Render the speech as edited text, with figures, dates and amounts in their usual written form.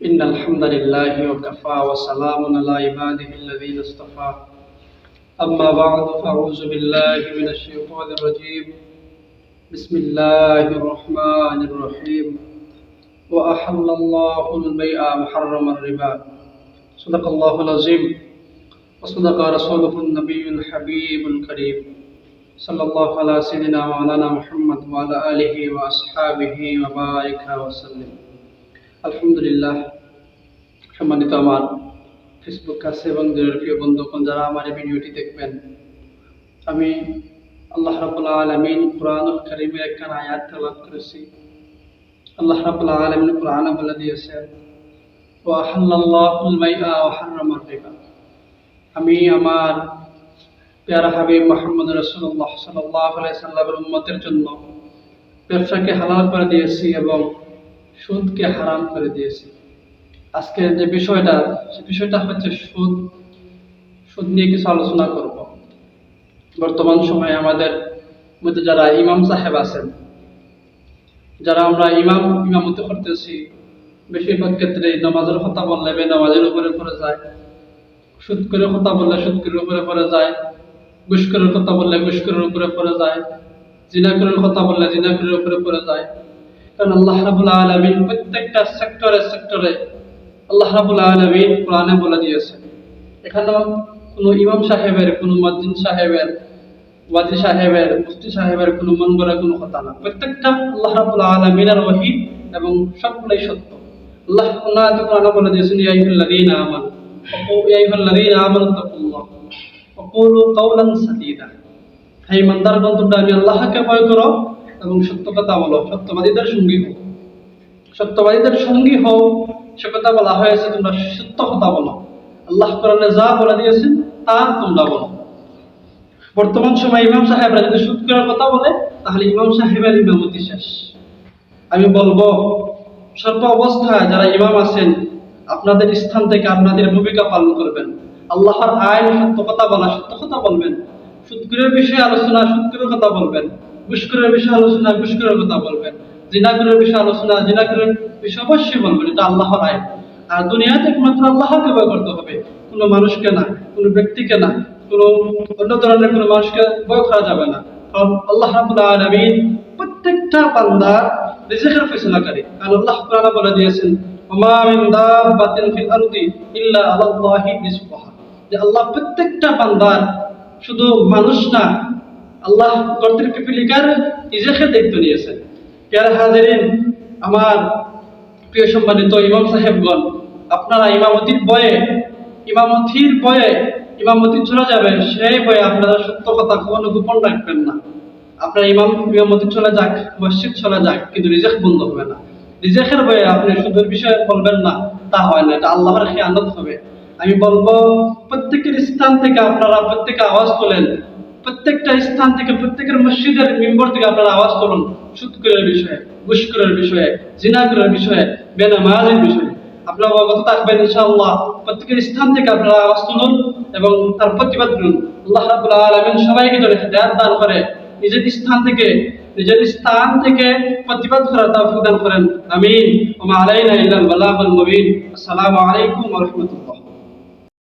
إن الحمد لله وكفى وسلام على عباده الذين اصطفى أما بعد فأعوذ بالله من الشيطان الرجيم بسم الله الرحمن الرحيم وأحل الله البيع وحرم الربا صدق الله العظيم وصدق رسوله النبي الحبيب الكريم صلى الله على سيدنا مولانا محمد وعلى آله وأصحابه وبارك وسلم আলহামদুলিল্লাহ। সম্মানিত আমার ফেসবুক কাছে এবং দূরের প্রিয় বন্ধুগণ, যারা আমার এই ভিডিওটি দেখবেন, আমি আল্লাহ রাব্বুল আলামিন কুরআনুল কারীমের একখান আয়াত তেলাওয়াত করেছি। আল্লাহ রাব্বুল আলামিন কুরআনে বলে দিয়েছেন, ওয়া হাল্লাল্লাহুল বাইআ ওয়া হাররামার রিবা। আমি আমার প্যারা হাবিব মুহাম্মদ রাসূলুল্লাহ সাল্লাল্লাহু আলাইহি সাল্লামের উম্মতের জন্য ব্যবসাকে হালাল করে দিয়েছি এবং সুদকে হারাম করে দিয়েছি। আজকে যে বিষয়টা হচ্ছে সুদ নিয়ে কিছু আলোচনা করব। বর্তমান সময়ে আমাদের মধ্যে যারা ইমাম সাহেব আছেন, যারা আমরা ইমামতি করতেছি, বেশিরভাগ ক্ষেত্রে নামাজের কথা বললে বেনামাজের উপরে পড়ে যায়, সুদ করে কথা বললে সুদ করে উপরে পড়ে যায়, ঘুষখোরের কথা বললে ঘুষখোরের উপরে পড়ে যায়, জিনাখোরের কথা বললে জিনাখোরের উপরে পড়ে যায়। কারণ আল্লাহ রাব্বুল আলামিন প্রত্যেকটা সেক্টরে আল্লাহ রাব্বুল আলামিন কোরআনে বলে দিয়েছেন। এখানে কোনো ইমাম সাহেবের, কোনো মুয়াজ্জিন সাহেবের, ওয়াজি সাহেবের, মুফতি সাহেবের কোনো মন গড়া কোনো কথা না। প্রত্যেকটা আল্লাহ রাব্বুল আলামিনের ওহী এবং সবগুলাই সত্য। আল্লাহ কোরআনে বলে দিয়েছেন, ইয়া আইয়ুহাল্লাযীনা আমানু তাকুল্লাহ ওয়া কুলু কাওলান সাদীদা। হে ইমানদারগণ, তোমরা আমি আল্লাহকে ভয় করো এবং সত্য কথা বলো, সত্যবাদীদের সঙ্গী হও। সত্যবাদীদের সঙ্গী হও, সে কথা বলা হয়েছে। তোমরা সত্য কথা বলো, আল্লাহ কোরআনে যা বলে দিয়েছেন তা তোমরা বলো। বর্তমান সময় ইমাম সাহেবরা যদি সুদ করার কথা বলে, তাহলে ইমাম সাহেবের ইমামতি শেষ। আমি বলবো, সর্ব অবস্থায় যারা ইমাম আছেন, আপনাদের স্থান থেকে আপনাদের ভূমিকা পালন করবেন। আল্লাহর আইন সত্য কথা বলা, সত্য কথা বলবেন। সুদখোরের বিষয়ে আলোচনা, সুদখোরের কথা বলবেন। ঘুষখোরের বিষয়ে আলোচনা, ঘুষখোরের কথা বলবেন। জিনাখোরের বিষয়ে আলোচনা, জিনাখোরের বিষয়ে অবশ্যই বলবেন। এটা আল্লাহর আইন। আর দুনিয়াতে একমাত্র আল্লাহকে ভয় করতে হবে, কোনো মানুষকে না, কোনো ব্যক্তিকে না, কোনো অন্য ধরনের কোনো মানুষকে ভয় করা যাবে না। কারণ আল্লাহ রাব্বুল আলামিন প্রত্যেকটা বান্দার রিজিকের ফয়সালাকারী। কারণ আল্লাহ কোরআনে বলে দিয়েছেন, ওমা মিন দাব্বাতিন ফিল আরদি ইল্লা আলাল্লাহি রিজকুহা। যে আল্লাহ প্রত্যেকটা বান্দার, শুধু মানুষ না, আল্লাহ কর্তৃক পিপিলিকার রিজিকের দায়িত্ব নিয়েছেন। প্রিয় হাজিরিন, আমার প্রিয় সম্মানিত ইমাম সাহেবগণ, আপনারা ইমামতির ভয়ে ইমামতি চলে যাবে, সেই ভয়ে আপনারা সত্য কথা কখনো গোপন রাখবেন না। আপনার ইমামতি চলে যাক, মসজিদ চলে যাক, কিন্তু রিজিক বন্ধ হবে না। রিজিকের ভয়ে আপনি সুদের বিষয়ে বলবেন না, তা হয় না, এটা আল্লাহর খিয়ানত হবে। আমি বলবো, প্রত্যেকের স্থান থেকে আপনারা প্রত্যেকে আওয়াজ তোলেন। প্রত্যেকটা স্থান থেকে, প্রত্যেকের মসজিদের মেম্বার থেকে আপনারা আওয়াজ তুলুন সুদখোরের বিষয়ে, ঘুষখোরের বিষয়ে, জিনাখোরের বিষয়ে, বেনামাজির বিষয়ে। আপনারা অবগত থাকবেন ইনশাআল্লাহ। প্রত্যেকের স্থান থেকে আপনারা আওয়াজ তুলুন এবং তার প্রতিবাদ করুন। আল্লাহ রাব্বুল আলামিন সবাইকে যেন হিদায়াত দান করে, নিজের স্থান থেকে প্রতিবাদ করার তৌফিক দান করেন। আমিন। ওয়া মা আলাইনা ইল্লাল বালাগুল মুবিন। আসসালামু আলাইকুম ওয়া রাহমাতুল্লাহ।